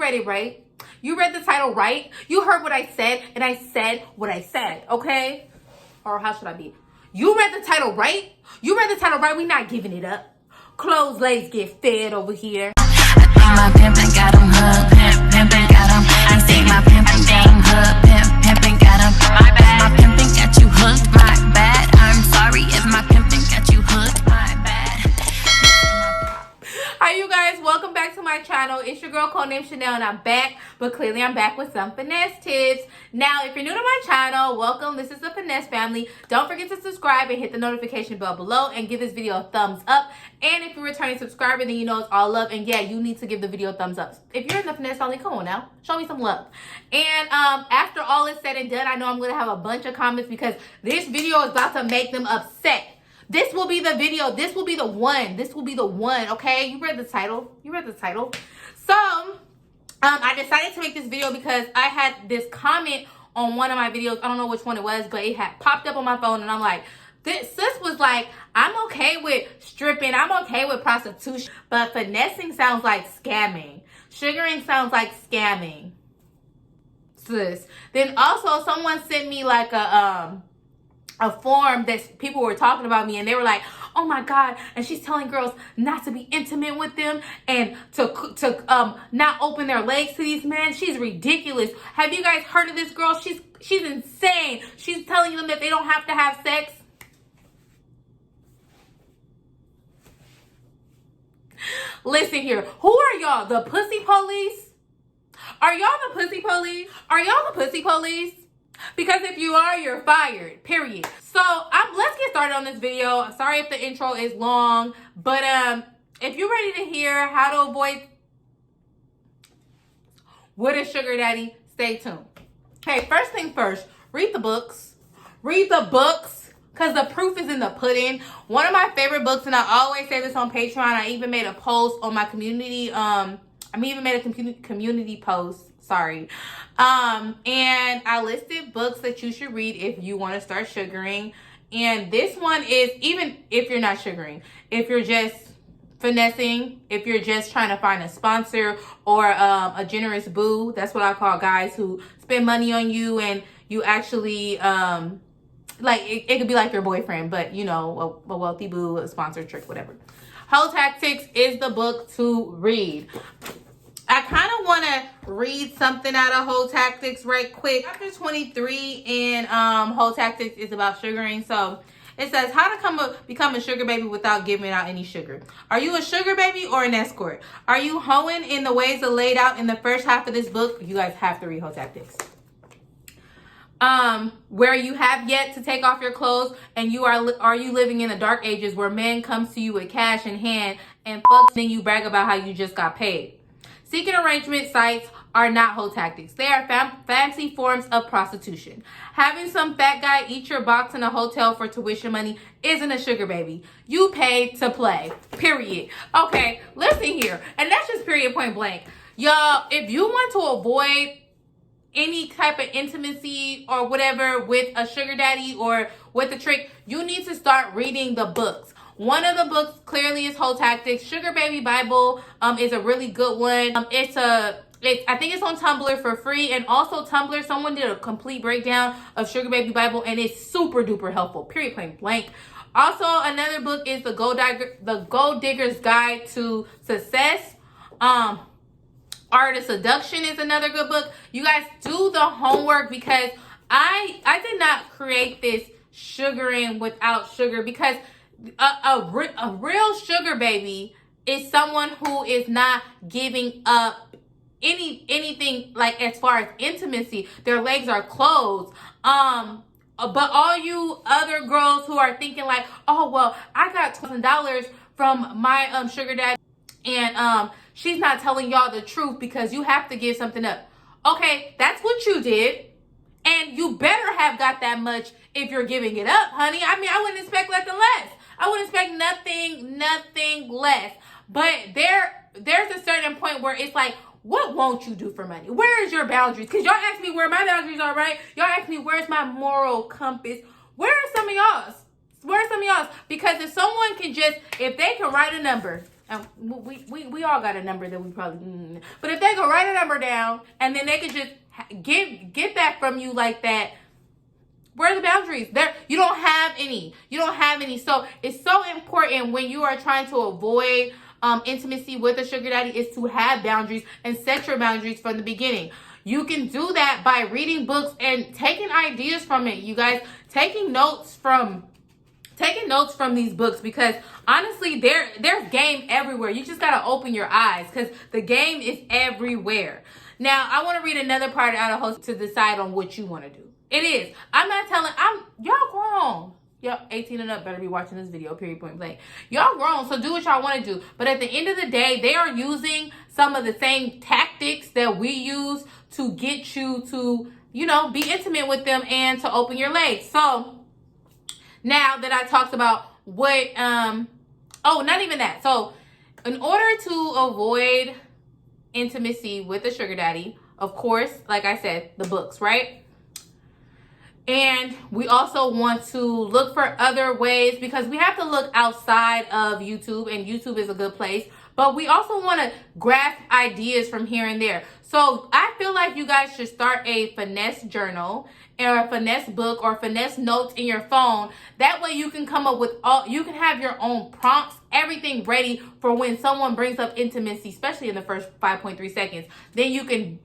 read it right. You read the title right. You heard what I said, and I said what I said, okay? Or how should I be? You read the title right. You read the title right. We not giving it up. Closed legs get fed over here. I think my pimpin' got him hooked. Pimpin' got him. I think my pimpin' got him hooked. Pimpin' got him. My bad. My pimpin' got you hooked. My bad. I'm sorry if my pimpin' got you hooked. My bad. Hi, you guys. Welcome back to my channel. It's your girl Codenamechanel, and I'm back. But clearly, I'm back with some finesse tips. Now, if you're new to my channel, welcome. This is the Finesse family. Don't forget to subscribe and hit the notification bell below and give this video a thumbs up. And if you're a returning subscriber, then you know it's all love. And yeah, you need to give the video a thumbs up. If you're in the Finesse family, come on now. Show me some love. And after all is said and done, I know I'm going to have a bunch of comments because this video is about to make them upset. This will be the video. This will be the one. This will be the one, okay? You read the title. You read the title. So, I decided to make this video because I had this comment on one of my videos. I don't know which one it was, but it had popped up on my phone, and I'm like, this sis was like, I'm okay with stripping. I'm okay with prostitution, but finessing sounds like scamming. Sugaring sounds like scamming, sis. Then also, someone sent me like a form that people were talking about me, and they were like, oh my God, and she's telling girls not to be intimate with them and to not open their legs to these men. She's ridiculous. Have you guys heard of this girl? She's insane. She's telling them that they don't have to have sex. Listen here, who are y'all? The pussy police? Are y'all the pussy police? Are y'all the pussy police? Because if you are, you're fired, period. So let's get started on this video. Sorry if the intro is long, but if you're ready to hear how to avoid with a sugar daddy, stay tuned. Okay, first thing first, read the books. Read the books, because the proof is in the pudding. One of my favorite books, and I always say this on Patreon, I even made a post on my community, community post, sorry. And I listed books that you should read if you want to start sugaring. And this one is, even if you're not sugaring, if you're just finessing, if you're just trying to find a sponsor or a generous boo, that's what I call guys who spend money on you, and you actually, like, it could be like your boyfriend, but you know, a wealthy boo, a sponsor trick, whatever. Hoe Tactics is the book to read. I kind of want to read something out of Hoe Tactics right quick. Chapter 23 in Hoe Tactics is about sugaring. So it says, how to become a sugar baby without giving out any sugar. Are you a sugar baby or an escort? Are you hoeing in the ways that laid out in the first half of this book? You guys have to read Hoe Tactics. Where you have yet to take off your clothes, and are you living in the dark ages where men comes to you with cash in hand and fucks, then you brag about how you just got paid. Seeking arrangement sites are not hoe tactics. They are fancy forms of prostitution. Having some fat guy eat your box in a hotel for tuition money isn't a sugar baby. You paid to play. Period. Okay, listen here. And that's just period, point blank. Y'all, if you want to avoid any type of intimacy or whatever with a sugar daddy or with a trick, you need to start reading the books. One of the books clearly is Hoe Tactics. Sugar Baby Bible is a really good one. I think it's on Tumblr for free, and also Tumblr, someone did a complete breakdown of Sugar Baby Bible, and it's super duper helpful. Period, plain blank. Also, another book is the Gold Digger's Guide to Success. Art of Seduction is another good book. You guys do the homework, because I did not create this sugaring without sugar, because a real sugar baby is someone who is not giving up anything, like as far as intimacy. Their legs are closed. But all you other girls who are thinking like, oh well, I got $2,000 from my sugar daddy, and she's not telling y'all the truth because you have to give something up. Okay, that's what you did, and you better have got that much if you're giving it up, honey. I mean, I wouldn't expect nothing less. I wouldn't expect nothing less. But there's a certain point where it's like, what won't you do for money? Where is your boundaries? Because y'all ask me where my boundaries are, right? Y'all ask me where's my moral compass. Where are some of y'all's? Where are some of y'all's? Because if someone can just, if they can write a number, And we all got a number that we probably, but if they could write a number down and then they could just get that from you like that, where are the boundaries? There, you don't have any. You don't have any. So it's so important when you are trying to avoid intimacy with a sugar daddy is to have boundaries and set your boundaries from the beginning. You can do that by reading books and taking ideas from it. You guys, taking notes from these books, because honestly, there's game everywhere. You just gotta open your eyes because the game is everywhere. Now, I want to read another part out of host to decide on what you want to do. It is. I'm not telling. Y'all grown. Y'all 18 and up better be watching this video. Period. Point blank. Y'all grown, so do what y'all want to do. But at the end of the day, they are using some of the same tactics that we use to get you to, be intimate with them and to open your legs. So now that I talked about what, not even that. So in order to avoid intimacy with a sugar daddy, of course, like I said, the books, right? And we also want to look for other ways, because we have to look outside of YouTube, and YouTube is a good place. But we also want to grasp ideas from here and there. So I feel like you guys should start a finesse journal or a finesse book or finesse notes in your phone. That way you can come up with you can have your own prompts, everything ready for when someone brings up intimacy, especially in the first 5.3 seconds. Then you can,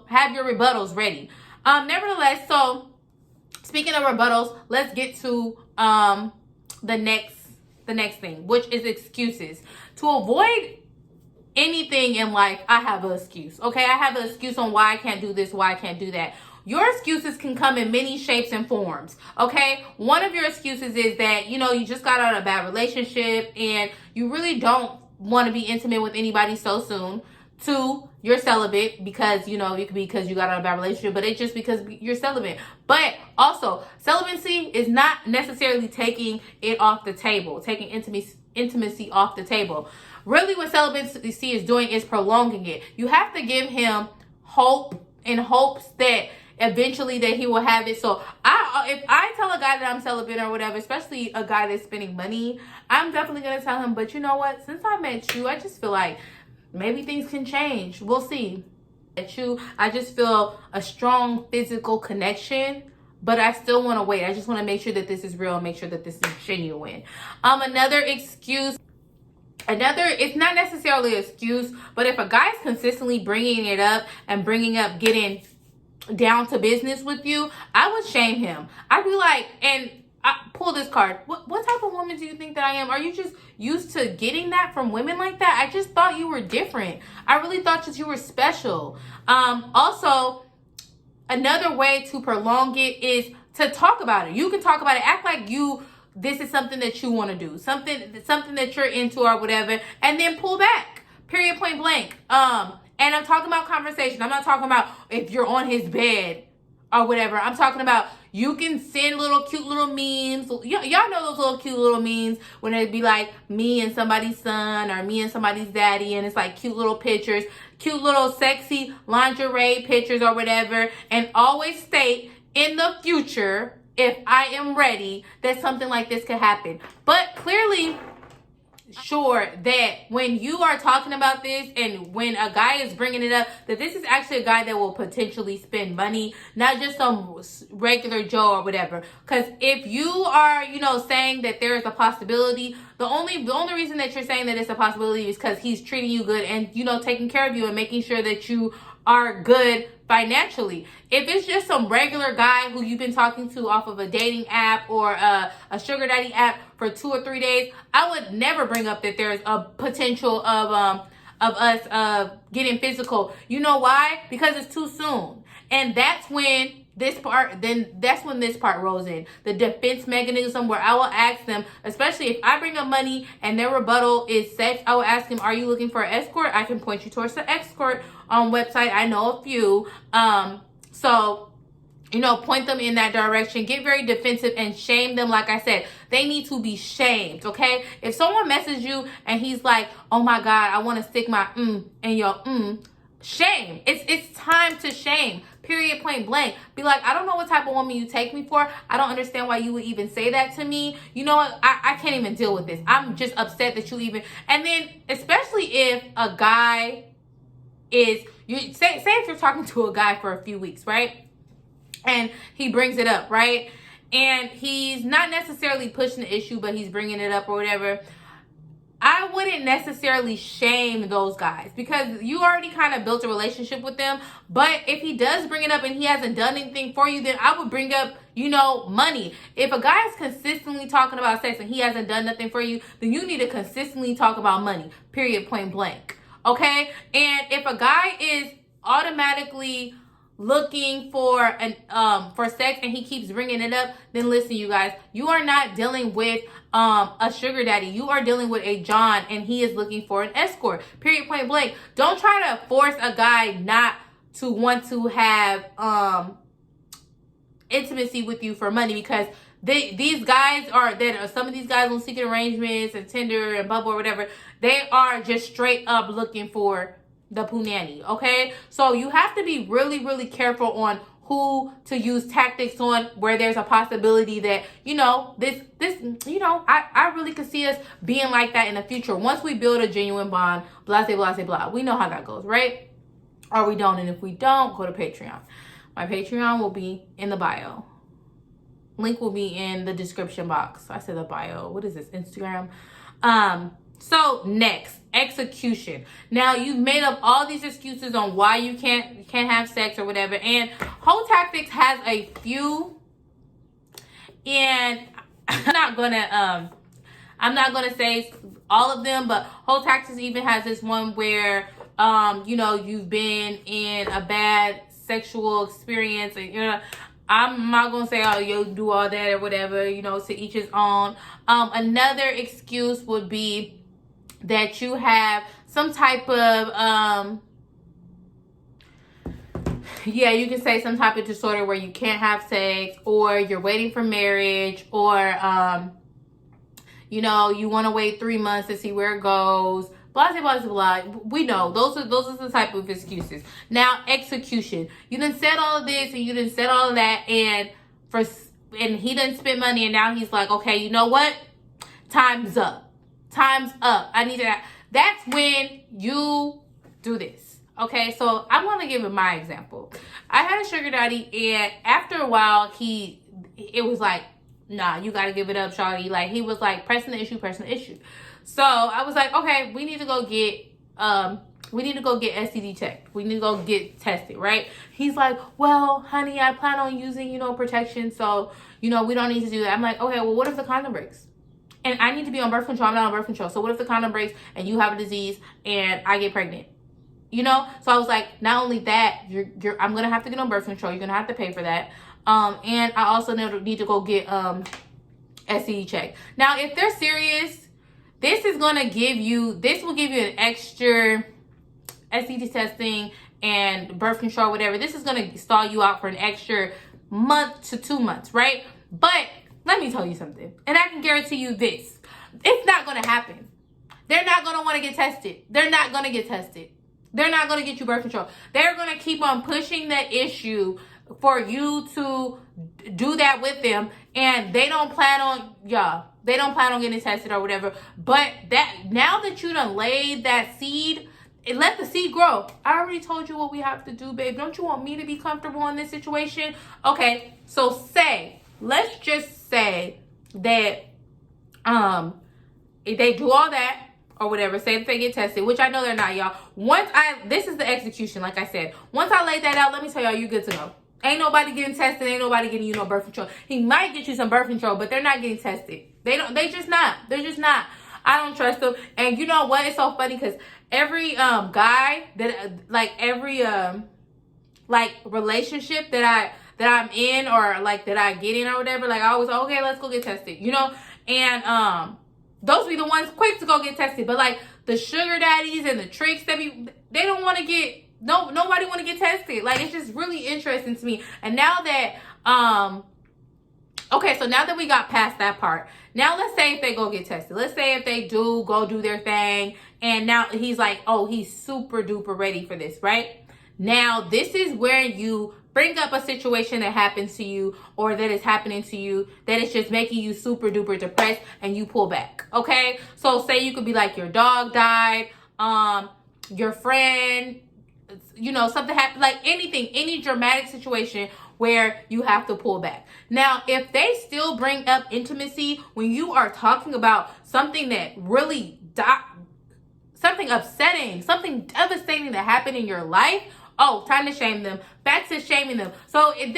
have your rebuttals ready. Nevertheless, so speaking of rebuttals, let's get to the next thing, which is excuses. To avoid anything in life, I have an excuse. Okay, I have an excuse on why I can't do this, why I can't do that. Your excuses can come in many shapes and forms. Okay, one of your excuses is that you just got out of a bad relationship and you really don't want to be intimate with anybody so soon. 2, you're celibate because, it could be because you got out of a bad relationship, but it's just because you're celibate. But also, celibacy is not necessarily taking it off the table, taking intimacy off the table. Really, what celibacy is doing is prolonging it. You have to give him hope, in hopes that eventually that he will have it. So if I tell a guy that I'm celibate or whatever, especially a guy that's spending money, I'm definitely going to tell him, but you know what? Since I met you, I just feel like maybe things can change. We'll see. I just feel a strong physical connection, but I still want to wait. I just want to make sure that this is real, make sure that this is genuine. Another excuse, it's not necessarily an excuse, but if a guy's consistently bringing it up and bringing up getting down to business with you, I would shame him. I'd be like, and pull this card. What type of woman do you think that I am? Are you just used to getting that from women like that? I just thought you were different. I really thought that you were special. Also, another way to prolong it is to talk about it. You can talk about it. Act like this is something that you want to do. Something that you're into or whatever. And then pull back. Period, point blank. And I'm talking about conversation. I'm not talking about if you're on his bed or whatever. I'm talking about you can send cute little memes. Y'all know those little cute little memes when it'd be like me and somebody's son or me and somebody's daddy, and it's like cute little pictures, cute little sexy lingerie pictures or whatever. And always state in the future, if I am ready, that something like this could happen. But clearly sure that when you are talking about this and when a guy is bringing it up, that this is actually a guy that will potentially spend money, not just some regular Joe or whatever. Because if you are, saying that there is a possibility, the only reason that you're saying that it's a possibility is because he's treating you good and, taking care of you and making sure that you are good financially. If it's just some regular guy who you've been talking to off of a dating app or a sugar daddy app for 2 or 3 days, I would never bring up that there's a potential of us getting physical. You know why? Because it's too soon. And that's when this part rolls in. The defense mechanism, where I will ask them, especially if I bring up money and their rebuttal is sex, I will ask them, are you looking for an escort? I can point you towards the escort website. I know a few. So, point them in that direction. Get very defensive and shame them. Like I said, they need to be shamed, okay? If someone messages you and he's like, oh my God, I want to stick my in your shame. It's time to shame. Period, point blank. Be like, I don't know what type of woman you take me for. I don't understand why you would even say that to me. You know what? I can't even deal with this. I'm just upset that you even. And then, especially if a guy is, you say if you're talking to a guy for a few weeks, right? And he brings it up, right? And he's not necessarily pushing the issue, but he's bringing it up or whatever. I wouldn't necessarily shame those guys because you already kind of built a relationship with them. But if he does bring it up and he hasn't done anything for you, then I would bring up, you know, money. If a guy is consistently talking about sex and he hasn't done nothing for you, then you need to consistently talk about money. Period, point blank. Okay? And if a guy is automatically looking for sex and he keeps bringing it up, then listen, you guys, you are not dealing with a sugar daddy. You are dealing with a John, and he is looking for an escort. Period, point blank. Don't try to force a guy not to want to have intimacy with you for money, because these guys some of these guys on Secret Arrangements and Tinder and Bubble or whatever, they are just straight up looking for the punani, okay? So you have to be really, really careful on who to use tactics on, where there's a possibility that, you know, this, you know, I really could see us being like that in the future. Once we build a genuine bond, blah, blah, blah, blah. We know how that goes, right? Or we don't. And if we don't, go to Patreon. My Patreon will be in the bio. Link will be in the description box. I said the bio. What is this? Instagram? So next, execution. Now you've made up all these excuses on why you can't have sex or whatever, and Whole Tactics has a few, and I'm not gonna say all of them, but Whole Tactics even has this one where you know, you've been in a bad sexual experience, and you know, I'm not gonna say, oh, you do all that or whatever, you know, to each his own. Another excuse would be that you have some type of you can say some type of disorder where you can't have sex, or you're waiting for marriage, or you know, you want to wait 3 months to see where it goes, blah blah blah blah. We know those are the type of excuses. Now, execution. You done said all of this and you done said all of that, and he done spent money, and now he's like, okay, you know what? Time's up. Time's up. I need to. That's when you do this. Okay, so I'm gonna give it my example. I had a sugar daddy, and after a while, it was like, nah, you gotta give it up, shawty. Like, he was like pressing the issue. So I was like, okay, we need to go get STD checked. We need to go get tested, right? He's like, well, honey, I plan on using, you know, protection, so, you know, we don't need to do that. I'm like, okay, well, what if the condom breaks? And I need to be on birth control. I'm not on birth control. So what if the condom breaks and you have a disease and I get pregnant? You know? So I was like, not only that, I'm going to have to get on birth control. You're going to have to pay for that. And I also need to go get STD check. Now, if they're serious, this will give you an extra STD testing and birth control, whatever. This is going to stall you out for an extra month to 2 months, right? But let me tell you something, and I can guarantee you this: it's not going to happen. They're not going to want to get tested. They're not going to get tested. They're not going to get you birth control. They're going to keep on pushing the issue for you to do that with them, and they don't plan on getting tested or whatever. But now that you done laid that seed, let the seed grow. I already told you what we have to do, babe. Don't you want me to be comfortable in this situation? Okay, so let's just say that if they do all that or whatever, say that they get tested, which I know they're not, y'all. This is the execution, like I said. Once I laid that out, let me tell y'all, you're good to go. Ain't nobody getting tested. Ain't nobody getting you no birth control. He might get you some birth control, but they're not getting tested. They're just not. I don't trust them. And you know what? It's so funny because every guy that every relationship that I'm in, or like that I get in or whatever, like I always, okay, let's go get tested, you know? And those be the ones quick to go get tested. But like the sugar daddies and the tricks they don't want to get, nobody want to get tested. Like, it's just really interesting to me. And now that okay, so now that we got past that part, now let's say if they go get tested. Let's say if they do go do their thing, and now he's like, oh, he's super duper ready for this, right? Now, this is where you bring up a situation that happens to you or that is happening to you that is just making you super duper depressed, and you pull back. Okay, so say you could be like your dog died, your friend, you know, something happened, like anything, any dramatic situation where you have to pull back. Now, if they still bring up intimacy when you are talking about something that really something upsetting, something devastating that happened in your life, oh, time to shame them. Back to shaming them. So if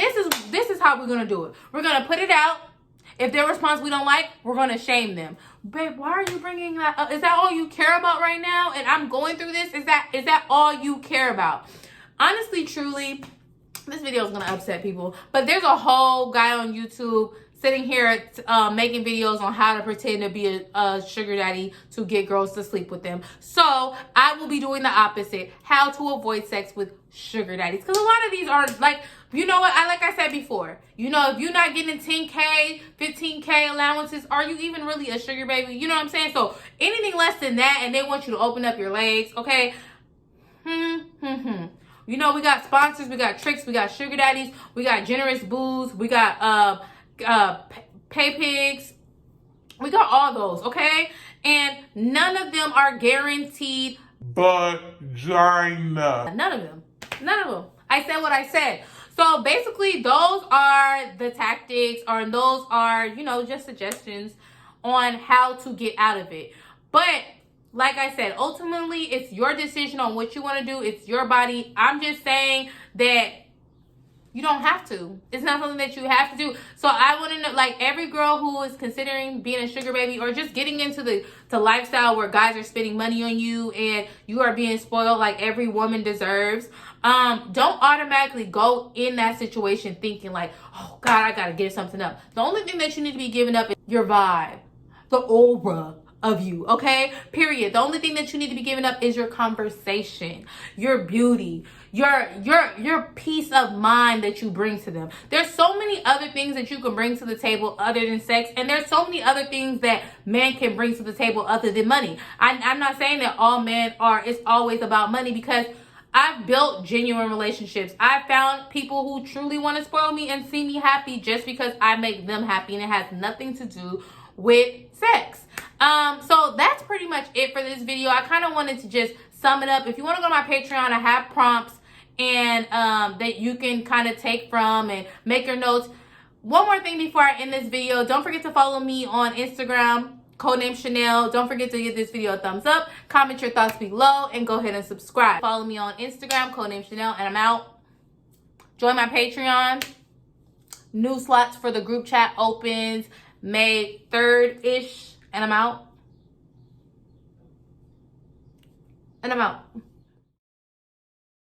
this is how we're gonna do it. We're gonna put it out. If their response we don't like, we're gonna shame them. Babe, why are you bringing that up? Is that all you care about right now? And I'm going through this. Is that all you care about? Honestly, truly, this video is gonna upset people. But there's a whole guy on YouTube sitting here making videos on how to pretend to be a sugar daddy to get girls to sleep with them. So I will be doing the opposite. How to avoid sex with sugar daddies. Because a lot of these are like, you know what? Like I said before, you know, if you're not getting 10K, 15K allowances, are you even really a sugar baby? You know what I'm saying? So anything less than that, and they want you to open up your legs, okay? You know, we got sponsors, we got tricks, we got sugar daddies, we got generous boos, we got pay pigs, we got all those, okay? And none of them are guaranteed vagina. None of them. I said what I said. So basically, those are the tactics, or those are, you know, just suggestions on how to get out of it. But like I said, ultimately, it's your decision on what you want to do. It's your body. I'm just saying that you don't have to. It's not something that you have to do. So I want to know, like, every girl who is considering being a sugar baby or just getting into the lifestyle where guys are spending money on you and you are being spoiled like every woman deserves, don't automatically go in that situation thinking like, oh God, I gotta give something up. The only thing that you need to be giving up is your vibe, the aura of you, okay? Period. The only thing that you need to be giving up is your conversation, your beauty, your peace of mind that you bring to them. There's so many other things that you can bring to the table other than sex, and there's so many other things that men can bring to the table other than money. I'm not saying that all men it's always about money, because I've built genuine relationships. I've found people who truly want to spoil me and see me happy just because I make them happy, and it has nothing to do with sex. So that's pretty much it for this video. I kind of wanted to just sum it up. If you want to go to my Patreon, I have prompts and that you can kind of take from and make your notes. One more thing before I end this video, don't forget to follow me on Instagram, Codenamechanel. Don't forget to give this video a thumbs up, comment your thoughts below, and go ahead and subscribe. Follow me on Instagram, Codenamechanel, and I'm out. Join my Patreon. New slots for the group chat opens May 3rd-ish, and I'm out.